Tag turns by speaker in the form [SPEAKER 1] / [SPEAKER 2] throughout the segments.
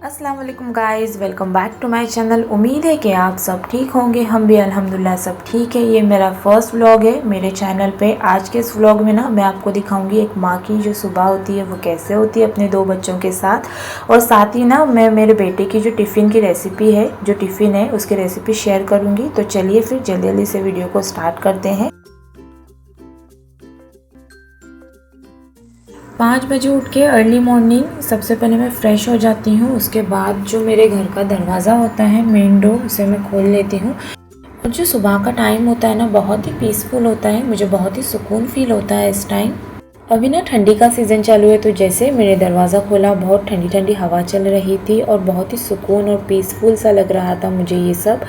[SPEAKER 1] अस्सलाम वालेकुम guys, welcome back to my channel. उम्मीद है कि आप सब ठीक होंगे। हम भी अल्हम्दुलिल्लाह सब ठीक है। ये मेरा फर्स्ट व्लॉग है मेरे चैनल पे। आज के इस व्लॉग में ना मैं आपको दिखाऊंगी एक माँ की जो सुबह होती है वो कैसे होती है अपने 2 बच्चों के साथ। और साथ ही ना मैं मेरे बेटे की जो टिफ़िन की रेसिपी है, जो टिफ़िन है उसकी रेसिपी शेयर करूँगी। तो चलिए फिर जल्दी जल्दी से वीडियो को स्टार्ट करते हैं। 5 बजे उठ के अर्ली मॉर्निंग सबसे पहले मैं फ़्रेश हो जाती हूँ। उसके बाद जो मेरे घर का दरवाज़ा होता है, मेन डोर, उसे मैं खोल लेती हूँ। और जो सुबह का टाइम होता है ना, बहुत ही पीसफुल होता है। मुझे बहुत ही सुकून फ़ील होता है इस टाइम। अभी ना ठंडी का सीज़न चालू है, तो जैसे मैंने दरवाज़ा खोला, बहुत ठंडी ठंडी हवा चल रही थी और बहुत ही सुकून और पीसफुल सा लग रहा था मुझे ये सब।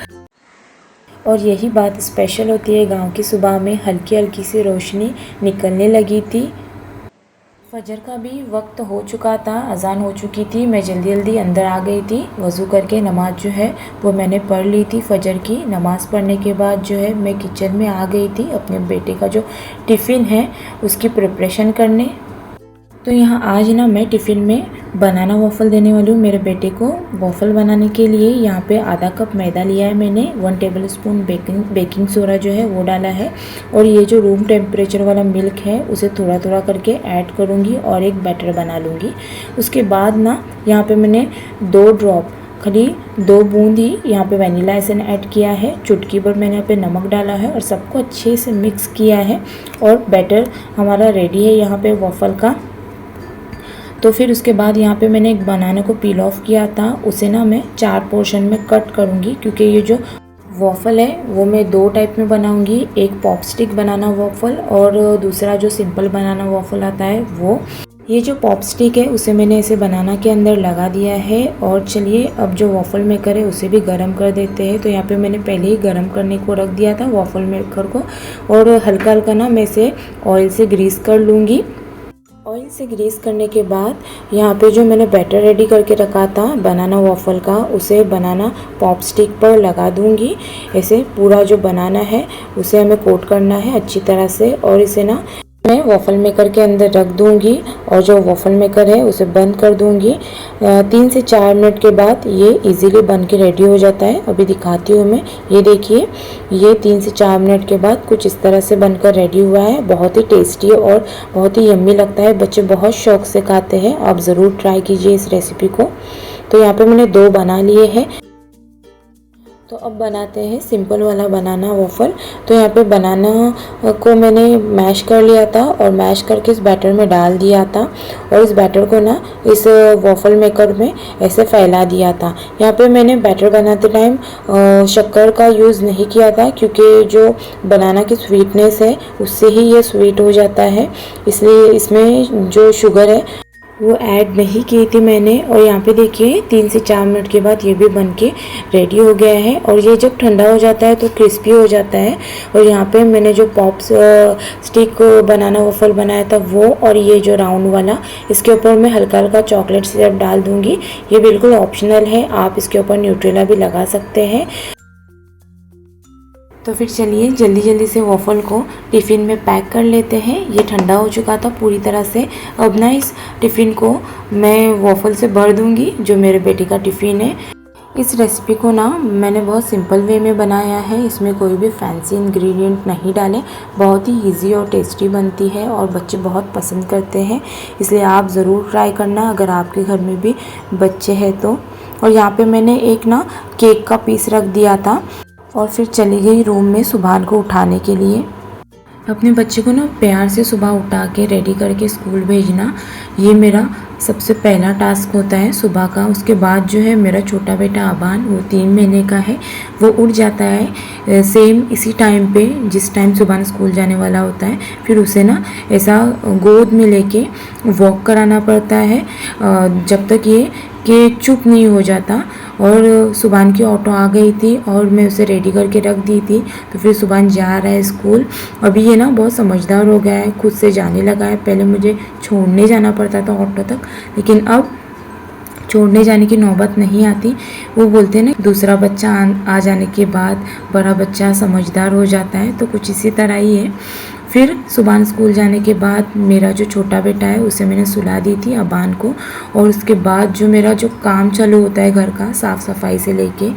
[SPEAKER 1] और यही बात स्पेशल होती है गाँव की सुबह में। हल्की हल्की सी रोशनी निकलने लगी थी। फजर का भी वक्त हो चुका था, अज़ान हो चुकी थी। मैं जल्दी जल्दी अंदर आ गई थी। वज़ू करके नमाज़ जो है वो मैंने पढ़ ली थी। फ़जर की नमाज़ पढ़ने के बाद जो है मैं किचन में आ गई थी अपने बेटे का जो टिफ़िन है उसकी प्रिपरेशन करने। तो यहाँ आज ना मैं टिफ़िन में बनाना वॉफ़ल देने वाली हूँ मेरे बेटे को। वॉफ़ल बनाने के लिए यहाँ पे आधा कप मैदा लिया है मैंने। 1 टेबलस्पून बेकिंग सोडा जो है वो डाला है। और ये जो रूम टेम्परेचर वाला मिल्क है उसे थोड़ा थोड़ा करके ऐड करूँगी और एक बैटर बना लूँगी। उसके बाद ना यहाँ पे मैंने 2 ड्रॉप, खाली 2 बूंद ही यहाँ पे वनीला एसेंस ऐड किया है। चुटकी भर मैंने यहाँ पे नमक डाला है और सबको अच्छे से मिक्स किया है। और बैटर हमारा रेडी है यहाँ पे वॉफ़ल का। तो फिर उसके बाद यहाँ पे मैंने एक बनाना को पील ऑफ किया था। उसे ना मैं 4 पोर्शन में कट करूँगी, क्योंकि ये जो वॉफ़ल है वो मैं 2 टाइप में बनाऊँगी। एक पॉप स्टिक बनाना वॉफ़ल और दूसरा जो सिंपल बनाना वॉफ़ल आता है वो। ये जो पॉप स्टिक है उसे मैंने इसे बनाना के अंदर लगा दिया है। और चलिए अब जो वॉफ़ल मेकर है उसे भी गर्म कर देते हैं। तो यहाँ पे मैंने पहले ही गर्म करने को रख दिया था वॉफ़ल मेकर को। और हल्का हल्का ना मैं इसे ऑयल से ग्रीस कर लूँगी। ऑयल से ग्रीस करने के बाद यहाँ पे जो मैंने बैटर रेडी करके रखा था बनाना वॉफ़ल का, उसे बनाना पॉप स्टिक पर लगा दूँगी। ऐसे पूरा जो बनाना है उसे हमें कोट करना है अच्छी तरह से। और इसे ना मैं वॉफ़ल मेकर के अंदर रख दूँगी और जो वॉफ़ल मेकर है उसे बंद कर दूँगी। 3 से 4 मिनट के बाद ये इजीली बन के रेडी हो जाता है। अभी दिखाती हूँ मैं। ये देखिए, ये 3 से 4 मिनट के बाद कुछ इस तरह से बनकर रेडी हुआ है। बहुत ही टेस्टी और बहुत ही यम्मी लगता है। बच्चे बहुत शौक से खाते हैं। आप ज़रूर ट्राई कीजिए इस रेसिपी को। तो यहाँ पे मैंने 2 बना लिए हैं। तो अब बनाते हैं सिंपल वाला बनाना वॉफ़ल। तो यहाँ पे बनाना को मैंने मैश कर लिया था और मैश करके इस बैटर में डाल दिया था। और इस बैटर को ना इस वॉफ़ल मेकर में ऐसे फैला दिया था। यहाँ पे मैंने बैटर बनाते टाइम शक्कर का यूज़ नहीं किया था, क्योंकि जो बनाना की स्वीटनेस है उससे ही ये स्वीट हो जाता है, इसलिए इसमें जो शुगर है वो ऐड नहीं की थी मैंने। और यहाँ पे देखिए 3 से 4 मिनट के बाद ये भी बन के रेडी हो गया है। और ये जब ठंडा हो जाता है तो क्रिस्पी हो जाता है। और यहाँ पे मैंने जो पॉप स्टिक बनाना वॉफ़ल बनाया था वो, और ये जो राउंड वाला, इसके ऊपर मैं हल्का हल्का चॉकलेट सिरप डाल दूँगी। ये बिल्कुल ऑप्शनल है, आप इसके ऊपर न्यूट्रेला भी लगा सकते हैं। तो फिर चलिए जल्दी जल्दी से वॉफ़ल को टिफ़िन में पैक कर लेते हैं। ये ठंडा हो चुका था पूरी तरह से। अब ना इस टिफ़िन को मैं वॉफ़ल से भर दूंगी, जो मेरे बेटे का टिफ़िन है। इस रेसिपी को ना मैंने बहुत सिंपल वे में बनाया है। इसमें कोई भी फैंसी इंग्रेडिएंट नहीं डाले। बहुत ही इजी और टेस्टी बनती है और बच्चे बहुत पसंद करते हैं, इसलिए आप ज़रूर ट्राई करना अगर आपके घर में भी बच्चे हैं तो। और यहाँ पे मैंने एक ना केक का पीस रख दिया था और फिर चली गई रूम में सुभान को उठाने के लिए। अपने बच्चे को ना प्यार से सुबह उठा के रेडी करके स्कूल भेजना, ये मेरा सबसे पहला टास्क होता है सुबह का। उसके बाद जो है मेरा छोटा बेटा अबान, वो 3 महीने का है, वो उठ जाता है सेम इसी टाइम पे जिस टाइम सुबह स्कूल जाने वाला होता है। फिर उसे ना ऐसा गोद में लेके वॉक कराना पड़ता है जब तक ये कि चुप नहीं हो जाता। और सुभान की ऑटो आ गई थी और मैं उसे रेडी करके रख दी थी। तो फिर सुभान जा रहा है स्कूल। अभी ये ना बहुत समझदार हो गया है, खुद से जाने लगा है। पहले मुझे छोड़ने जाना पड़ता था ऑटो तक, लेकिन अब छोड़ने जाने की नौबत नहीं आती। वो बोलते हैं ना, दूसरा बच्चा आ जाने के बाद बड़ा बच्चा समझदार हो जाता है, तो कुछ इसी तरह ही है। फिर सुबह स्कूल जाने के बाद मेरा जो छोटा बेटा है उसे मैंने सुला दी थी अबान को, और उसके बाद जो मेरा जो काम चालू होता है घर का साफ़ सफाई से लेके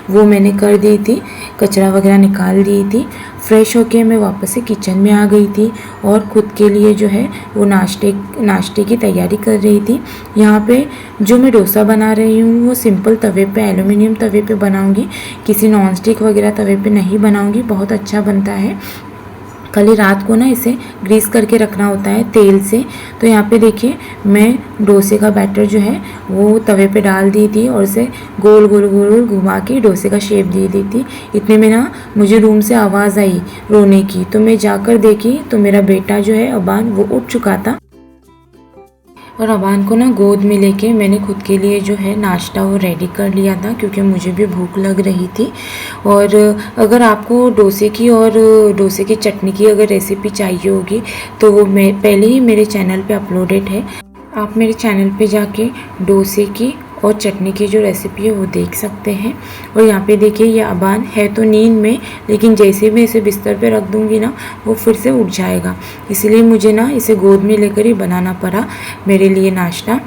[SPEAKER 1] वो मैंने कर दी थी, कचरा वगैरह निकाल दी थी। फ्रेश होके मैं वापस से किचन में आ गई थी और ख़ुद के लिए जो है वो नाश्ते की तैयारी कर रही थी। यहाँ पे जो मैं डोसा बना रही हूँ वो सिंपल तवे पे, एल्युमिनियम तवे पे बनाऊँगी, किसी नॉन स्टिक वगैरह तवे पे नहीं बनाऊँगी, बहुत अच्छा बनता है। कल रात को ना इसे ग्रीस करके रखना होता है तेल से। तो यहाँ पे देखिए मैं डोसे का बैटर जो है वो तवे पे डाल दी थी और इसे गोल गोल गोल गोल घुमा के डोसे का शेप दे दी थी। इतने में ना मुझे रूम से आवाज़ आई रोने की, तो मैं जाकर देखी तो मेरा बेटा जो है अबान वो उठ चुका था, और अबान को ना गोद में लेके मैंने खुद के लिए जो है नाश्ता वो रेडी कर लिया था, क्योंकि मुझे भी भूख लग रही थी। और अगर आपको डोसे की और डोसे की चटनी की अगर रेसिपी चाहिए होगी तो वो मैं पहले ही मेरे चैनल पे अपलोडेड है, आप मेरे चैनल पे जाके डोसे की और चटनी की जो रेसिपी है वो देख सकते हैं। और यहाँ पे देखिए ये अबान है तो नींद में, लेकिन जैसे मैं इसे बिस्तर पे रख दूँगी ना वो फिर से उठ जाएगा, इसलिए मुझे ना इसे गोद में लेकर ही बनाना पड़ा मेरे लिए नाश्ता।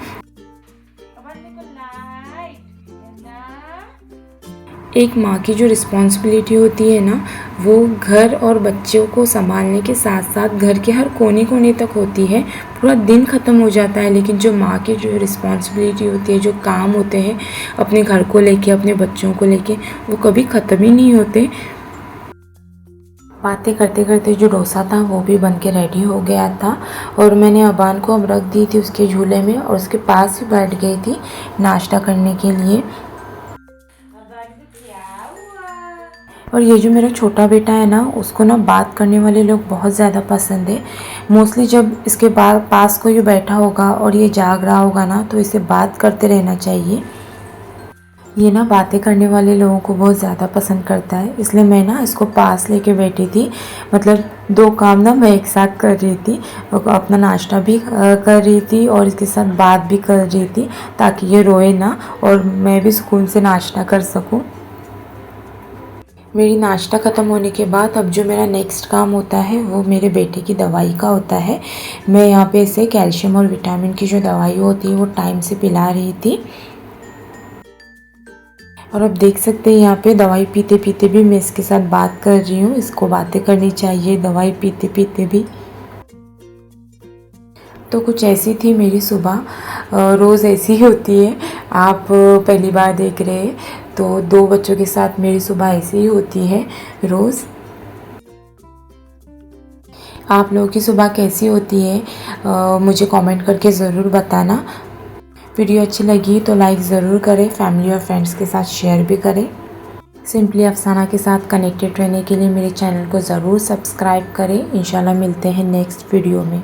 [SPEAKER 1] एक माँ की जो रिस्पॉन्सिबिलिटी होती है ना वो घर और बच्चों को संभालने के साथ साथ घर के हर कोने कोने तक होती है। पूरा दिन ख़त्म हो जाता है, लेकिन जो माँ की जो रिस्पॉन्सिबिलिटी होती है, जो काम होते हैं अपने घर को लेके, अपने बच्चों को लेके, वो कभी ख़त्म ही नहीं होते। बातें करते करते जो डोसा था वो भी बन के रेडी हो गया था, और मैंने अबान को अब रख दी थी उसके झूले में और उसके पास ही बैठ गई थी नाश्ता करने के लिए। और ये जो मेरा छोटा बेटा है ना उसको ना बात करने वाले लोग बहुत ज़्यादा पसंद है। मोस्टली जब इसके पास कोई बैठा होगा और ये जाग रहा होगा ना तो इसे बात करते रहना चाहिए। ये ना बातें करने वाले लोगों को बहुत ज़्यादा पसंद करता है, इसलिए मैं ना इसको पास लेके बैठी थी। मतलब दो काम ना मैं एक साथ कर रही थी, अपना नाश्ता भी कर रही थी और इसके साथ बात भी कर रही थी, ताकि ये रोए ना और मैं भी सुकून से नाश्ता कर सकूं। मेरी नाश्ता ख़त्म होने के बाद अब जो मेरा नेक्स्ट काम होता है वो मेरे बेटे की दवाई का होता है। मैं यहाँ पे इसे कैल्शियम और विटामिन की जो दवाई होती है वो टाइम से पिला रही थी। और अब देख सकते हैं यहाँ पे दवाई पीते पीते भी मैं इसके साथ बात कर रही हूँ। इसको बातें करनी चाहिए दवाई पीते पीते भी। तो कुछ ऐसी थी मेरी सुबह, रोज़ ऐसी ही होती है। आप पहली बार देख रहे हैं तो दो बच्चों के साथ मेरी सुबह ऐसी ही होती है रोज़। आप लोगों की सुबह कैसी होती है मुझे कमेंट करके ज़रूर बताना। वीडियो अच्छी लगी तो लाइक ज़रूर करें, फैमिली और फ्रेंड्स के साथ शेयर भी करें। सिंपली अफसाना के साथ कनेक्टेड रहने के लिए मेरे चैनल को ज़रूर सब्सक्राइब करें। इंशाल्लाह मिलते हैं नेक्स्ट वीडियो में।